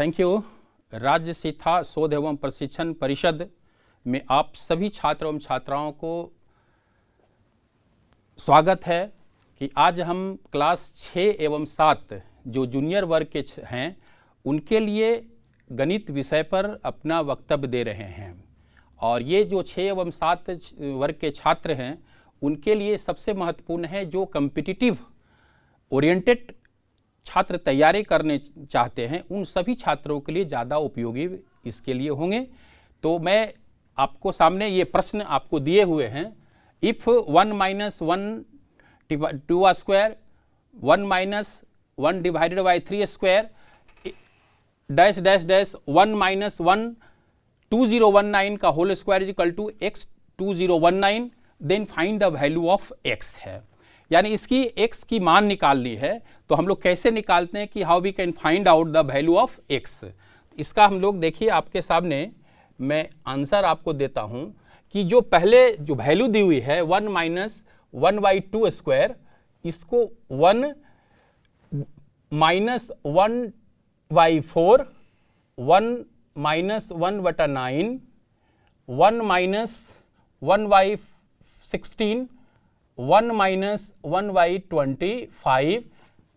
Thank you. राज्य शिक्षा शोध एवं प्रशिक्षण परिषद में आप सभी छात्र एवं छात्राओं को स्वागत है कि आज हम क्लास 6 एवं 7 जो जूनियर वर्ग के हैं उनके लिए गणित विषय पर अपना वक्तव्य दे रहे हैं। और ये जो 6 एवं 7 वर्ग के छात्र हैं उनके लिए सबसे महत्वपूर्ण है जो कॉम्पिटिटिव ओरिएंटेड छात्र तैयारी करने चाहते हैं उन सभी छात्रों के लिए ज़्यादा उपयोगी इसके लिए होंगे। तो मैं आपको सामने ये प्रश्न आपको दिए हुए हैं। If 1 - 1 2 square 1 - 1 divided by 3 square dash dash dash 1 - 1 2019 का whole square is equal to x 2019 then find the value of x है। यानी इसकी x की मान निकालनी है। तो हम लोग कैसे निकालते हैं कि how we can find out the value of x। इसका हम लोग देखिए आपके सामने मैं आंसर आपको देता हूं कि जो पहले जो वैल्यू दी हुई है 1 - 1/2 स्क्वायर इसको 1 - 1/4 1 - 1/9 1 - 1/16 1 - 1/25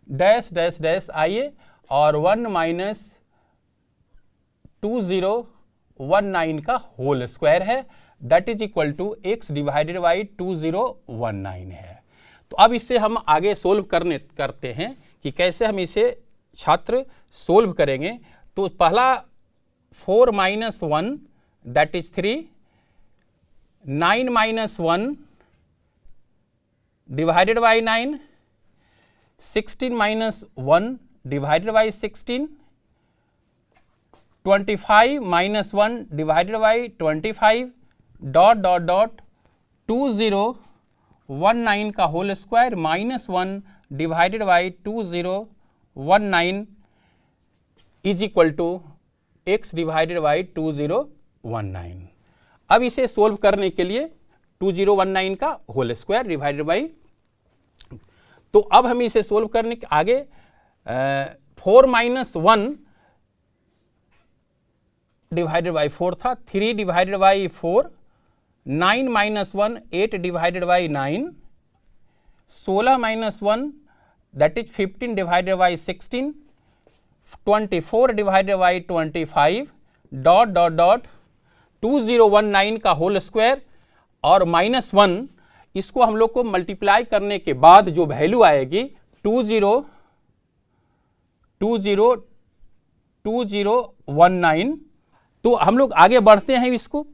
डैश डैश डैश आइए और 1 - 2019 का होल स्क्वायर है that is equal to x divided by 2019 है। तो अब इससे हम आगे सोल्व करते हैं कि कैसे हम इसे छात्र सोल्व करेंगे। तो पहला 4 - 1 that is 3 9 - 1 divided by 9 16 - 1 divided by 16 25 - 1 divided by 25 dot dot dot 2019 का whole square -1 divided by 2019 is equal to x divided by 2019। अब इसे सोल्व करने के लिए 2019 का होल स्क्वायर डिवाइडेड बाई, तो अब हम इसे सोल्व करने के आगे 4 - 1 डिवाइडेड बाई 4 था 3 divided by 4 9 - 1 8 divided by 9 16 - 1 that is 15 divided by 16 24 divided by 25 dot dot dot 2019 का होल स्क्वायर और -1 इसको हम लोग को मल्टीप्लाई करने के बाद जो वैल्यू आएगी 2019। तो हम लोग आगे बढ़ते हैं इसको।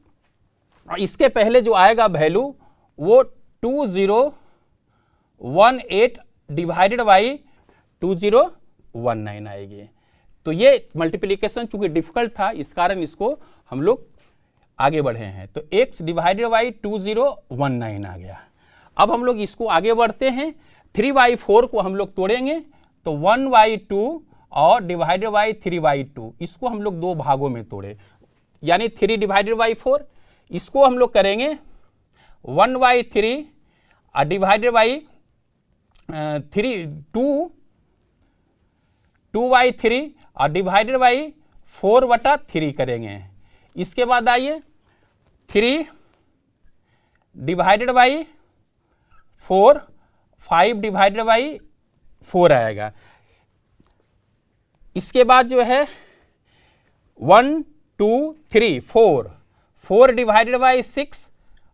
इसके पहले जो आएगा वैल्यू वो 2018 डिवाइडेड बाई 2019 आएगी। तो ये मल्टीप्लिकेशन चूंकि डिफिकल्ट था इस कारण इसको हम लोग आगे बढ़े हैं। तो x डिवाइडेड बाई 2019 आ गया। अब हम लोग इसको आगे बढ़ते हैं 3/4 को हम लोग तोड़ेंगे तो 1/2 और डिवाइडेड बाई 3/2 इसको हम लोग दो भागों में तोड़े यानी 3 डिवाइडेड बाई 4 इसको हम लोग करेंगे 1/3 डिवाइडेड बाई 2/3 और डिवाइडेड बाई 4/3 करेंगे। इसके बाद आइए 3 डिवाइडेड बाई 4 5 डिवाइडेड बाई 4 आएगा। इसके बाद जो है 1 2 3 4 डिवाइडेड बाई 6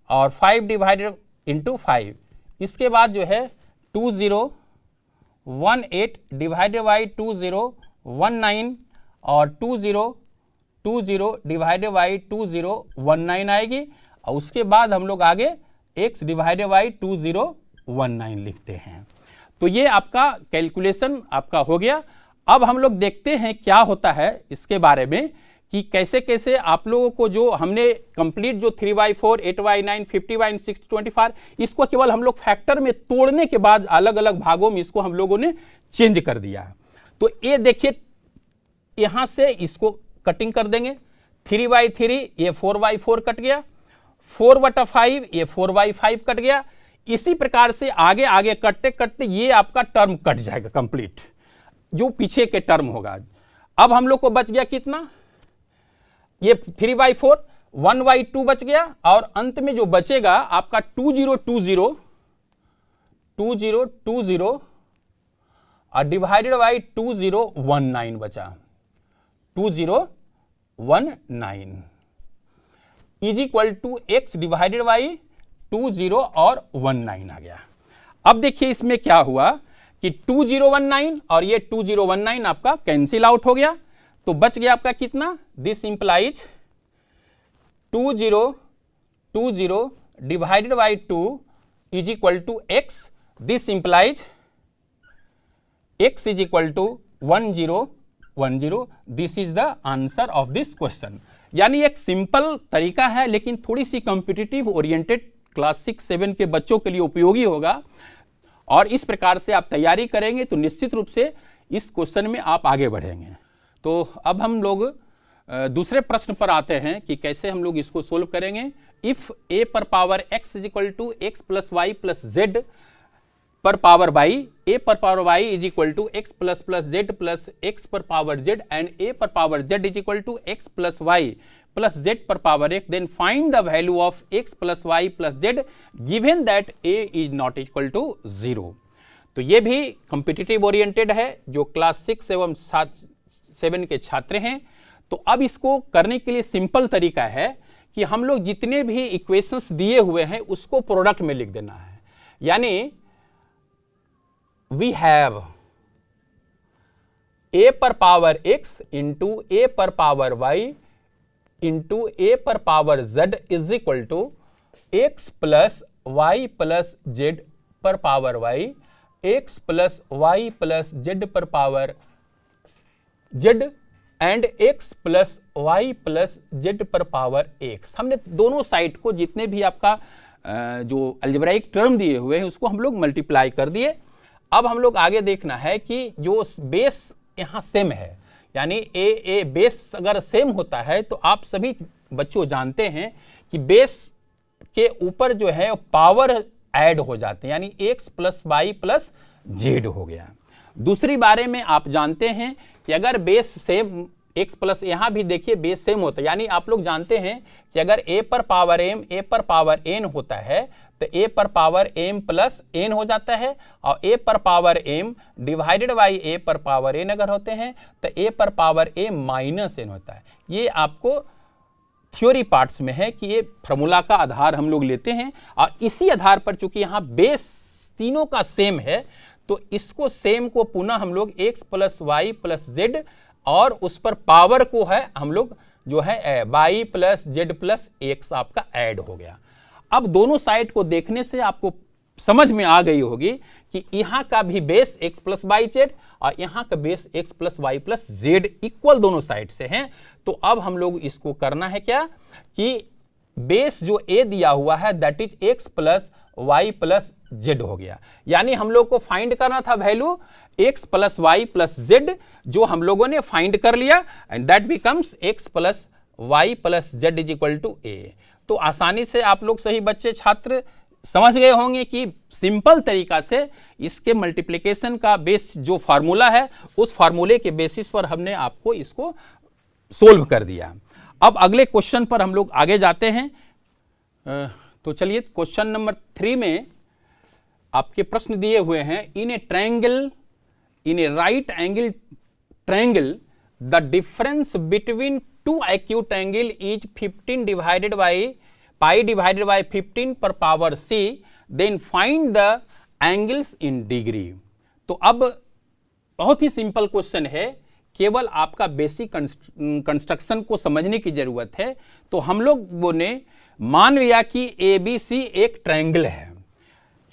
और 5 डिवाइडेड इंटू 5। इसके बाद जो है 2018 डिवाइडेड बाई 2019 और 2020 डिवाइडेड बाई 2019 आएगी। और उसके बाद हम लोग आगे x डिवाइडेड बाई 2019 लिखते हैं। तो ये आपका कैलकुलेशन आपका हो गया। अब हम लोग देखते हैं क्या होता है इसके बारे में कि कैसे कैसे आप लोगों को जो हमने कंप्लीट जो 3/4 8/9 50/6 25 इसको केवल हम लोग फैक्टर में तोड़ने के बाद अलग अलग भागों में इसको हम लोगों ने चेंज कर दिया। तो ये देखिए यहाँ से इसको कटिंग कर देंगे 3/3 ये 4/4 कट गया 4/5 ये 4/5 कट गया। इसी प्रकार से आगे आगे कटते कटते ये आपका टर्म कट जाएगा कंप्लीट जो पीछे के टर्म होगा। अब हम लोग को बच गया कितना, ये 3/4, 1/2 बच गया, और अंत में जो बचेगा आपका 2020 और डिवाइडेड बाई 2019 बचा, 2019 is equal to x divided by 20 और 19 आ गया। अब देखिए इसमें क्या हुआ कि 2019 और ये 2019 आपका कैंसिल आउट हो गया, तो बच गया आपका कितना, this implies 2020 divided by 2 is equal to x, this implies x is equal to 1010, this is the answer of this question. यानी एक सिंपल तरीका है लेकिन थोड़ी सी कॉम्पिटिटिव ओरिएंटेड क्लास 6-7 के बच्चों के लिए उपयोगी होगा, और इस प्रकार से आप तैयारी करेंगे तो निश्चित रूप से इस क्वेश्चन में आप आगे बढ़ेंगे। तो अब हम लोग दूसरे प्रश्न पर आते हैं कि कैसे हम लोग इसको सोल्व करेंगे। इफ a पर power x is equal to x plus y plus z पर पावर y, a पर power y is equal to x plus plus z plus x पर पावर z एंड a पर power z is equal to x plus y plus z पर power x, then find the value of x plus y plus z given that a is not equal to 0। तो ये भी competitive oriented है जो class 6 एवं 7 के छात्र हैं। तो अब इसको करने के लिए सिंपल तरीका है कि हम लोग जितने भी इक्वेशंस दिए हुए हैं उसको प्रोडक्ट में लिख देना है। यानी वी हैव a पर पावर x इंटू a पर पावर y इंटू a पर power z is equal to x plus y plus z पर power y, x plus y plus z पर power z and x plus y plus z पर power x। हमने दोनों side को जितने भी आपका जो अलजेब्राइक टर्म दिए हुए हैं उसको हम लोग मल्टीप्लाई कर दिए। अब हम लोग आगे देखना है कि जो बेस यहाँ सेम है, यानी ए बेस अगर सेम होता है तो आप सभी बच्चों जानते हैं कि बेस के ऊपर जो है पावर ऐड हो जाते हैं, यानी x plus y plus z हो गया। दूसरी बारे में आप जानते हैं कि अगर बेस सेम x प्लस, यहाँ भी देखिए बेस सेम होता है, यानी आप लोग जानते हैं कि अगर a पर पावर m a पर पावर n होता है तो a पर पावर m प्लस n हो जाता है, और a पर power m divided by a पर पावर n अगर होते हैं तो a पर पावर m माइनस n होता है। ये आपको थ्योरी पार्ट्स में है कि ये फॉर्मूला का आधार हम लोग लेते हैं, और इसी आधार पर चूंकि यहाँ बेस तीनों का सेम है तो इसको सेम को पुनः हम लोग x plus y plus z और उस पर पावर को है हम लोग जो है y plus z plus x आपका ऐड हो गया। अब दोनों साइड को देखने से आपको समझ में आ गई होगी कि यहाँ का भी base x plus y z और यहाँ का base x plus y plus z equal दोनों साइड से हैं। तो अब हम लोग इसको करना है क्या कि बेस जो a दिया हुआ है that is x plus y plus z हो गया, यानी हम लोग को फाइंड करना था value x plus y plus z, जो हम लोगों ने फाइंड कर लिया and that becomes x plus y plus z is equal to a। तो आसानी से आप लोग सही बच्चे छात्र समझ गए होंगे कि सिंपल तरीका से इसके मल्टीप्लिकेशन का बेस जो फार्मूला है उस फार्मूले के बेसिस पर हमने आपको इसको सोल्व कर दिया। अब अगले क्वेश्चन पर हम लोग आगे जाते हैं। तो चलिए क्वेश्चन नंबर 3 में आपके प्रश्न दिए हुए हैं, in a triangle, in a right angle triangle the difference between two acute angle is 15 divided by pi divided by 15 पर power c, then find the angles in degree. तो अब बहुत ही सिंपल क्वेश्चन है, केवल आपका बेसिक कंस्ट्रक्शन को समझने की जरूरत है। तो हम लोगों ने मान लिया कि ABC एक ट्रायंगल है,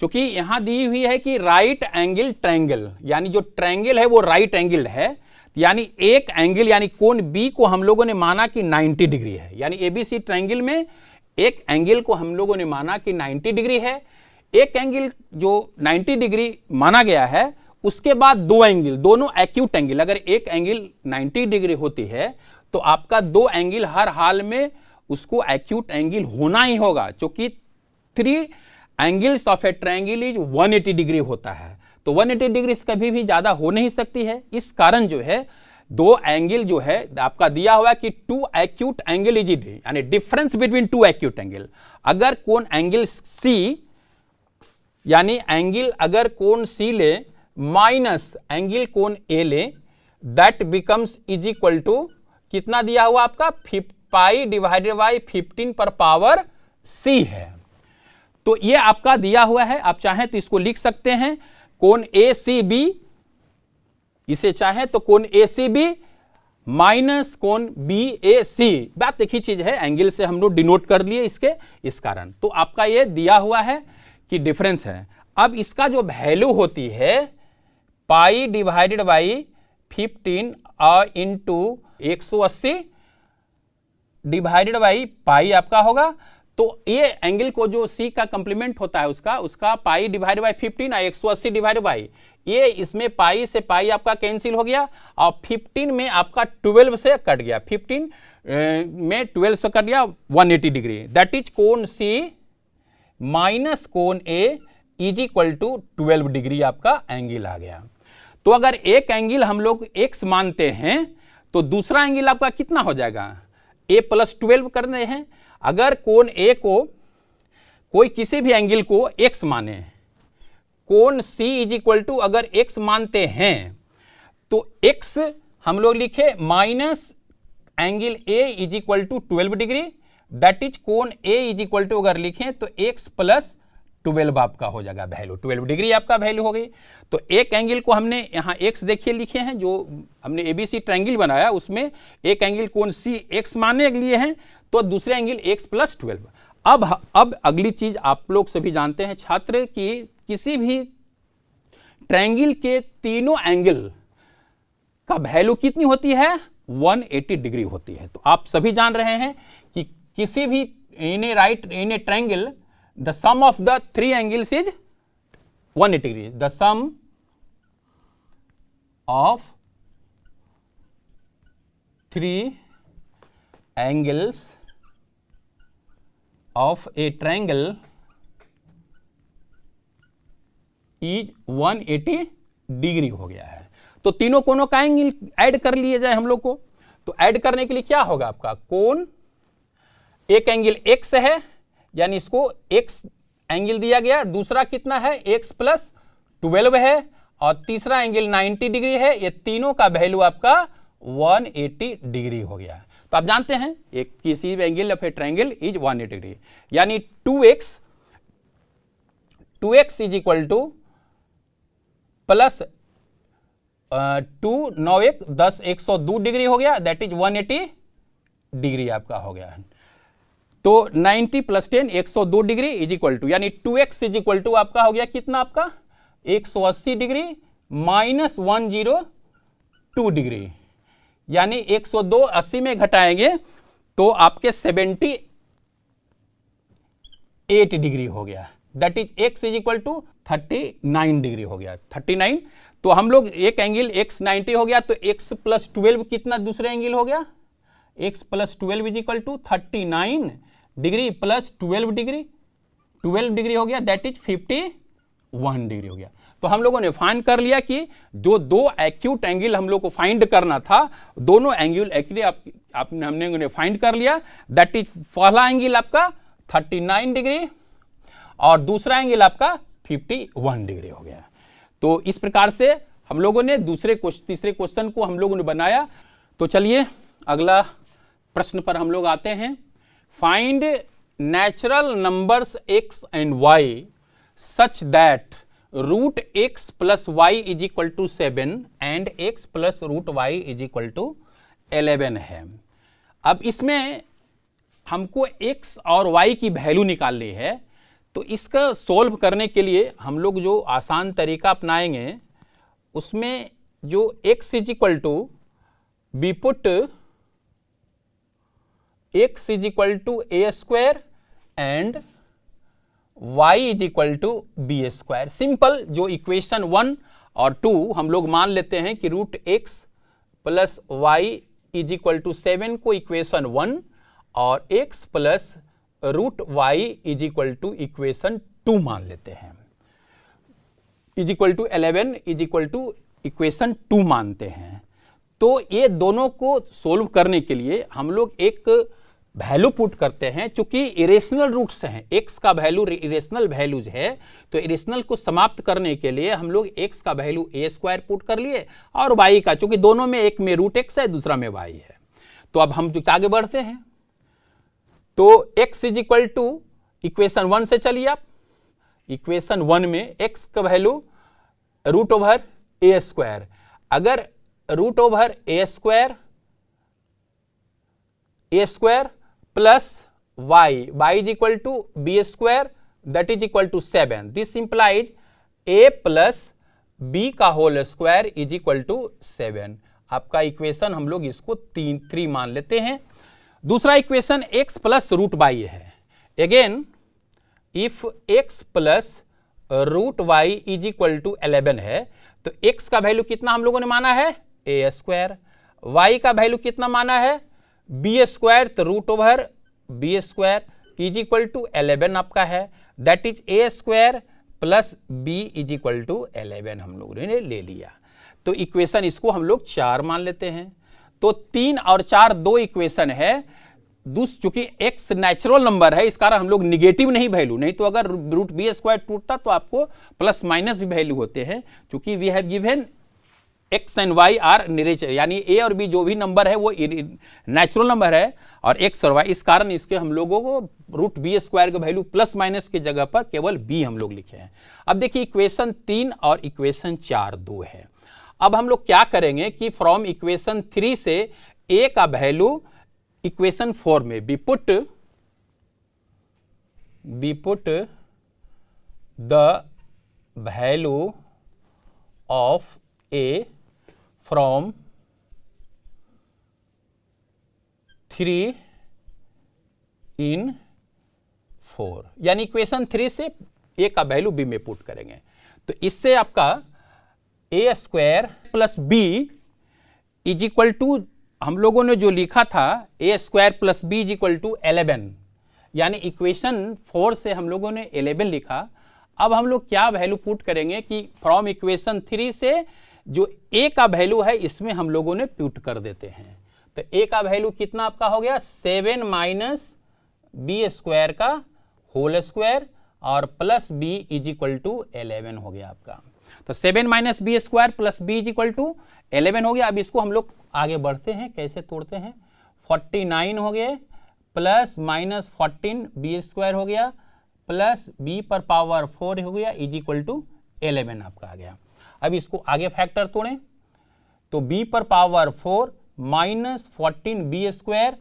क्योंकि यहां दी हुई है कि राइट एंगल ट्रायंगल, यानी जो ट्रायंगल है वो राइट एंगल है, यानी एक एंगल यानी कोण B को हम लोगों ने माना कि 90 डिग्री है, यानी ABC ट्रायंगल में एक एंगल को हम लोगों ने माना कि 90 डिग्री है। एक एंगल जो 90 डिग्री माना गया है उसके बाद दो एंगल, दोनों एक्यूट एंगल, अगर एक एंगल 90 डिग्री होती है तो आपका दो एंगल हर हाल में उसको एक्यूट एंगल होना ही होगा, क्योंकि 3 angles of A triangle is 180 degree होता है। तो 180 डिग्री कभी भी ज्यादा हो नहीं सकती है। इस कारण जो है दो एंगल जो है आपका दिया हुआ है कि two acute angle is it, यानी difference between two acute angle. अगर कोण एंगल सी, यानी एंगल अगर कोण सी ले माइनस एंगल कोण ए ले, that becomes is equal to कितना दिया हुआ आपका, पाई डिवाइडेड बाई 15 पर पावर सी है। तो ये आपका दिया हुआ है, आप चाहें तो इसको लिख सकते हैं कोण ए सी बी, इसे चाहें तो कोण ए सी बी माइनस कोण बी ए सी, बात एक ही चीज है, एंगल से हम लोग डिनोट कर लिए इसके, इस कारण। तो आपका ये दिया हुआ है कि डिफरेंस है। अब इसका जो वैल्यू होती है पाई divided by 15 into 180 divided by पाई आपका होगा। तो ये एंगल को जो सी का कंप्लीमेंट होता है उसका पाई डिवाइड बाई 15 और 180 डिवाइड बाई, ये इसमें पाई से पाई आपका कैंसिल हो गया और 15 में आपका 12 से कट गया, 15 में 12 से कट गया 180 डिग्री, दैट इज कोण सी माइनस कोण ए इज इक्वल टू 12 डिग्री आपका एंगल आ गया। तो अगर एक एंगल हम लोग x मानते हैं तो दूसरा एंगल आपका कितना हो जाएगा, a प्लस 12 कर रहे हैं। अगर कोण a को कोई किसी भी एंगल को x माने, कोण c इज इक्वल टू अगर x मानते हैं तो x हम लोग लिखे minus angle a is equal to 12 degree, that is कोण a इज इक्वल टू अगर लिखें तो x प्लस 12 आपका हो जाएगा वैल्यू, 12 डिग्री आपका वैल्यू हो गई। तो एक एंगल को हमने यहाँ x देखिए लिखे हैं, जो हमने ABC ट्रायंगल बनाया उसमें एक एंगल कोण C x मानने के लिए हैं, तो दूसरे एंगल x प्लस 12। अब अगली चीज आप लोग सभी जानते हैं छात्र कि किसी भी ट्रायंगल के तीनों एंगल का वैल्यू कितनी होती है, 180 डिग्री होती है। तो आप सभी जान रहे हैं कि किसी भी in a triangle the sum of the three angles is 180 degree. The sum of three angles of a triangle is 180 degree हो गया है। तो तीनों कोणों का एंगल ऐड कर लिए जाए हम लोग को, तो ऐड करने के लिए क्या होगा आपका, कोण एक एंगल x है, यानी इसको x एंगल दिया गया, दूसरा कितना है x प्लस 12 है, और तीसरा एंगल 90 डिग्री है। ये तीनों का वैल्यू आपका 180 डिग्री हो गया। तो आप जानते हैं एक किसी भी angle of A triangle is 180 degree, यानी 2x is equal two plus 2 9 1 10 102 degree हो गया, दैट इज 180 डिग्री आपका हो गया। तो 90 plus 10 102 degree is equal to, यानी 2x इज इक्वल टू आपका हो गया कितना, आपका 180 डिग्री माइनस 102 डिग्री, यानी 102 80 में घटाएंगे तो आपके 78 डिग्री हो गया, that is x is equal to 39 degree हो गया, 39। तो हम लोग एक एंगल x 90 हो गया, तो x प्लस 12 कितना दूसरा एंगल हो गया, x plus 12 is equal to 39 degree plus 12 degree हो गया, दैट इज 51 डिग्री हो गया। तो हम लोगों ने फाइंड कर लिया कि जो दो एक्यूट एंगल हम लोग को फाइंड करना था, दोनों एंगल एक्चुअली हमने फाइंड कर लिया, दैट इज पहला एंगल आपका 39 डिग्री और दूसरा एंगल आपका 51 डिग्री हो गया। तो इस प्रकार से हम लोगों ने तीसरे क्वेश्चन को हम लोगों ने बनाया। तो चलिए अगला प्रश्न पर हम लोग आते हैं। Find natural numbers x and y such that root x plus y is equal to 7 and x plus root y is equal to 11 है। अब इसमें हमको x और y की वैल्यू निकालनी है, तो इसका सोल्व करने के लिए हम लोग जो आसान तरीका अपनाएंगे उसमें जो x is equal to b put x is equal to a square and y is equal to b square. Simple जो इक्वेशन 1 और 2 हम लोग मान लेते हैं कि root x plus y is equal to 7 को इक्वेशन 1 और x plus root y is equal to equation 2 मान लेते हैं, is equal to 11 is equal to equation 2 मानते हैं। तो ये दोनों को सोल्व करने के लिए हम लोग एक वैल्यू पुट करते हैं, क्योंकि इरेशनल रूट्स हैं, x का वैल्यू इरेशनल वैल्यूज है, तो इरेशनल को समाप्त करने के लिए हम लोग x का वैल्यू a स्क्वायर पुट कर लिए और y का, क्योंकि दोनों में एक में रूट x है दूसरा में y है। तो अब हम आगे बढ़ते हैं, तो x is equal to equation 1 से चलिए आप, इक्वेशन 1 में x का value root over a square, अगर root over a square plus y is equal to b square that is equal to 7, this implies a plus b का whole square is equal to 7। आपका equation हम लोग इसको 3 मान लेते हैं। दूसरा equation x plus root y है। Again if x plus root y is equal to 11 है, तो x का वैल्यू कितना हम लोगों ने माना है a स्क्वायर, y का वैल्यू कितना माना है b स्क्वायर, तो root over b square is equal to 11 आपका है, that is a square plus b is equal to 11 हम लोगों ने ले लिया। तो इक्वेशन इसको हम लोग 4 मान लेते हैं। तो 3 और 4 दो इक्वेशन है। चूंकि x नेचुरल नंबर है, इस कारण हम लोग निगेटिव नहीं वैल्यू, नहीं तो अगर रूट b स्क्वायर टूटता तो आपको प्लस माइनस भी वैल्यू होते हैं, क्योंकि we have given x and y are nature, यानी a और b जो भी नंबर है वो नेचुरल नंबर है और x और y, इस कारण इसके हम लोगों को रूट b स्क्वायर का वैल्यू प्लस माइनस की जगह पर केवल b हम लोग लिखे हैं। अब देखिए इक्वेशन 3 और इक्वेशन 4 दो है। अब हम लोग क्या करेंगे कि फ्रॉम इक्वेशन 3 से a का वैल्यू इक्वेशन 4 में B put the value of a from 3 in 4, यानी इक्वेशन 3 से a का वैल्यू b में पुट करेंगे। तो इससे आपका a square plus b is equal to, हम लोगों ने जो लिखा था a square plus b is equal to 11, यानी इक्वेशन 4 से हम लोगों ने 11 लिखा। अब हम लोग क्या वैल्यू पुट करेंगे कि फ्रॉम इक्वेशन 3 से जो a का वैल्यू है इसमें हम लोगों ने पुट कर देते हैं। तो a का वैल्यू कितना आपका हो गया 7 माइनस b स्क्वायर का होल स्क्वायर और plus b is equal to 11 हो गया आपका। तो 7 minus b square plus b is equal to 11 हो गया। अब इसको हम लोग आगे बढ़ते हैं, कैसे तोड़ते हैं, 49 हो गए प्लस माइनस 14 b स्क्वायर हो गया प्लस b पर पावर 4 हो गया इज इक्वल टू 11 आपका आ गया। अब इसको आगे फैक्टर तोड़ें तो b पर power 4 minus 14b square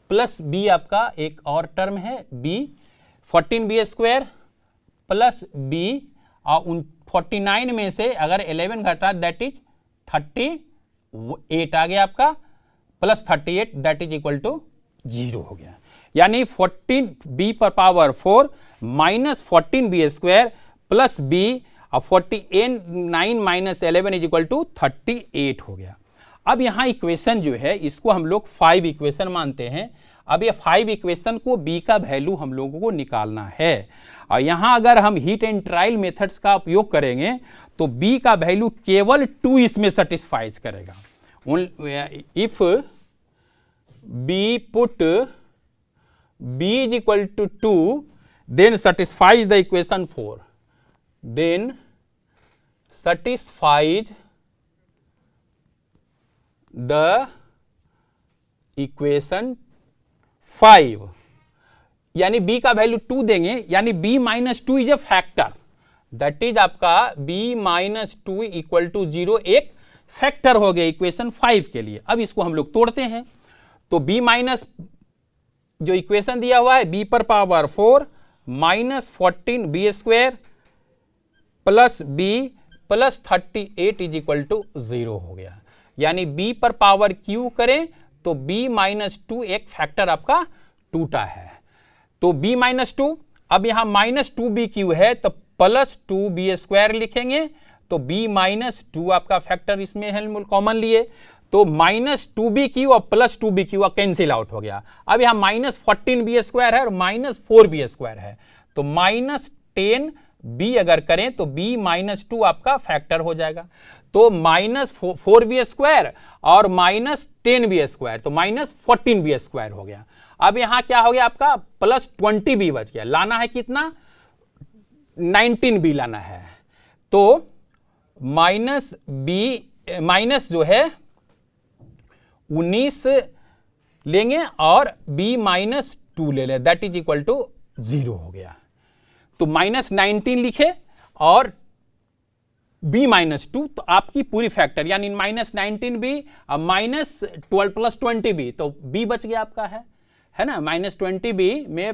plus b आपका एक और टर्म है b, 14b square plus b और 49 में से अगर 11 घटा दैट इज 38 आ गया आपका, plus 38 that is equal to 0 हो गया। यानी 14b पर power 4 minus 14b square plus b और 49 माइनस 11 इज इक्वल टू 38 हो गया। अब यहाँ इक्वेशन जो है इसको हम लोग 5 इक्वेशन मानते हैं। अब ये 5 इक्वेशन को b का वैल्यू हम लोगों को निकालना है और यहाँ अगर हम हीट एंड ट्रायल मेथड्स का उपयोग करेंगे तो b का वैल्यू केवल 2 इसमें सेटिस्फाइज करेगा। If b put b is equal to 2 then satisfies the equation 4, then satisfies the equation 5, यानी b का वैल्यू 2 देंगे, यानी b minus 2 is a factor, that is आपका b माइनस 2 इक्वल टू 0 एक फैक्टर हो गया इक्वेशन 5 के लिए। अब इसको हम लोग तोड़ते हैं तो b माइनस जो इक्वेशन दिया हुआ है b पर power 4 minus 14b square plus b plus 38 is equal to 0 हो गया। यानी b पर पावर q करें तो b माइनस 2 एक फैक्टर आपका टूटा है, तो b माइनस 2, अब यहां माइनस 2bq है तो प्लस 2b स्क्वायर लिखेंगे, तो b माइनस 2 आपका फैक्टर इसमें है कॉमन लिए, तो माइनस 2bq और प्लस 2bq कैंसिल आउट हो गया। अब यहाँ माइनस 14b स्क्वायर है और माइनस 4b स्क्वायर है, तो माइनस 10 b अगर करें तो b माइनस 2 आपका फैक्टर हो जाएगा, तो माइनस 4b² और माइनस 10b², तो माइनस 14b² हो गया। अब यहां क्या हो गया आपका, प्लस 20b बच गया। लाना है कितना, 19b लाना है, तो माइनस b माइनस जो है 19 लेंगे और b माइनस 2 ले लें, दैट इज इक्वल टू 0 हो गया। तो माइनस 19 लिखे और b माइनस 2, तो आपकी पूरी फैक्टर यानी माइनस 19b और माइनस 12 प्लस 20b, तो b बच गया आपका है ना, माइनस 20b में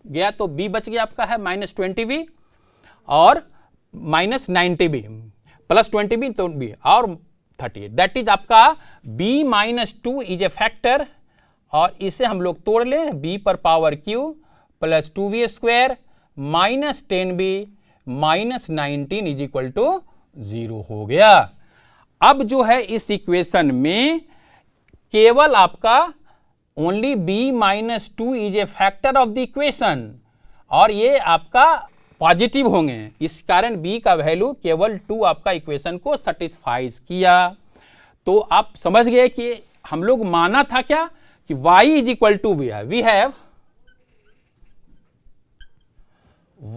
गया तो b बच गया आपका है माइनस 20b और माइनस 90b प्लस 20b तो b और 38, दैट इज आपका b minus 2 is a factor, और इसे हम लोग तोड़ लें, b पर power q plus 2b² minus 10b minus 19 is equal to 0 हो गया। अब जो है इस इक्वेशन में केवल आपका only b minus 2 is a factor of the equation, और ये आपका पॉजिटिव होंगे, इस कारण b का वैल्यू केवल 2 आपका इक्वेशन को सेटिस्फाइज किया। तो आप समझ गए कि हम लोग माना था क्या कि y is equal to we have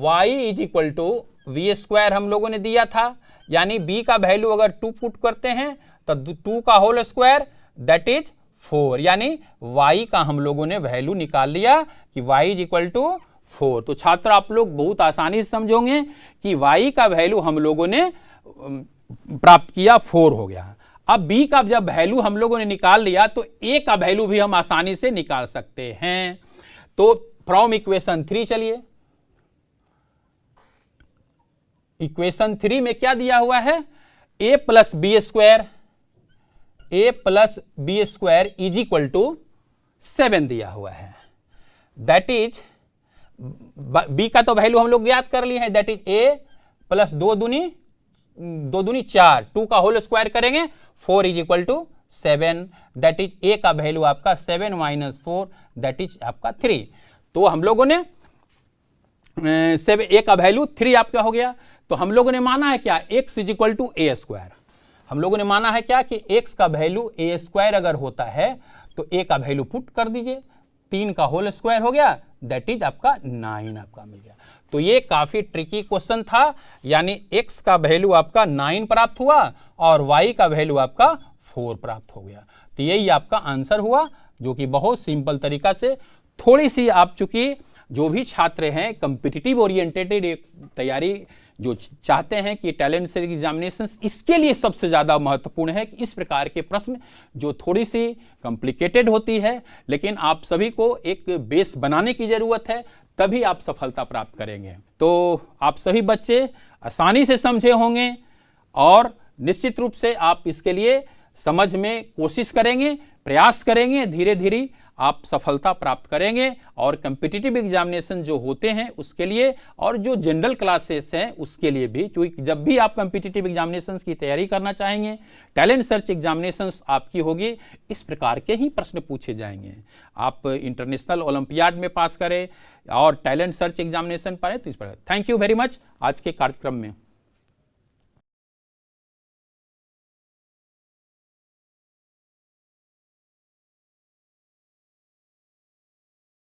y is equal to v² हम लोगों ने दिया था, यानी b का वैल्यू अगर 2 पुट करते हैं तो 2 का होल स्क्वायर दैट इज 4, यानी y का हम लोगों ने वैल्यू निकाल लिया कि y इज इक्वल टू 4। तो छात्र आप लोग बहुत आसानी से समझोगे कि y का वैल्यू हम लोगों ने प्राप्त किया 4 हो गया। अब b का जब वैल्यू हम लोगों ने निकाल लिया तो a का वैल्यू भी हम आसानी से निकाल सकते हैं। तो फ्रॉम इक्वेशन 3 चलिए, इक्वेशन 3 में क्या दिया हुआ है, a plus b² is equal to 7 दिया हुआ है, दैट इज b का तो वैल्यू हम लोग ज्ञात कर लिए हैं, दैट इज a प्लस 2 दूनी 4, 2 का होल स्क्वायर करेंगे 4 is equal to 7, that is a का वैल्यू आपका 7 माइनस 4 दैट इज आपका 3। तो हम लोगों ने a का वैल्यू 3 आपका हो गया। तो हम लोगों ने माना है क्या, x is equal to a², हम लोगों ने माना है क्या कि x का वैल्यू a² अगर होता है तो a का वैल्यू पुट कर दीजिए, 3 का होल स्क्वायर हो गया दैट इज आपका 9 आपका मिल गया। तो ये काफी ट्रिकी क्वेश्चन था, यानी x का वैल्यू आपका 9 प्राप्त हुआ और y का वैल्यू आपका 4 प्राप्त हो गया। तो यही आपका आंसर हुआ, जो कि बहुत सिंपल तरीका से, थोड़ी सी आप चूंकि जो भी छात्र हैं कम्पिटिटिव ओरिएंटेड तैयारी जो चाहते हैं कि टैलेंट सर्च एग्जामिनेशन, इसके लिए सबसे ज़्यादा महत्वपूर्ण है कि इस प्रकार के प्रश्न जो थोड़ी सी कॉम्प्लिकेटेड होती है, लेकिन आप सभी को एक बेस बनाने की ज़रूरत है, तभी आप सफलता प्राप्त करेंगे। तो आप सभी बच्चे आसानी से समझे होंगे और निश्चित रूप से आप इसके लिए समझ में कोशिश करेंगे, प्रयास करेंगे, धीरे धीरे आप सफलता प्राप्त करेंगे। और कम्पिटिटिव एग्जामिनेशन जो होते हैं उसके लिए और जो जनरल क्लासेस हैं उसके लिए भी, क्योंकि जब भी आप कम्पिटिटिव एग्जामिनेशंस की तैयारी करना चाहेंगे, टैलेंट सर्च एग्जामिनेशंस आपकी होगी, इस प्रकार के ही प्रश्न पूछे जाएंगे। आप इंटरनेशनल ओलंपियाड में पास करें और टैलेंट सर्च एग्जामिनेशन पाए तो इस प्रकार। थैंक यू वेरी मच आज के कार्यक्रम में।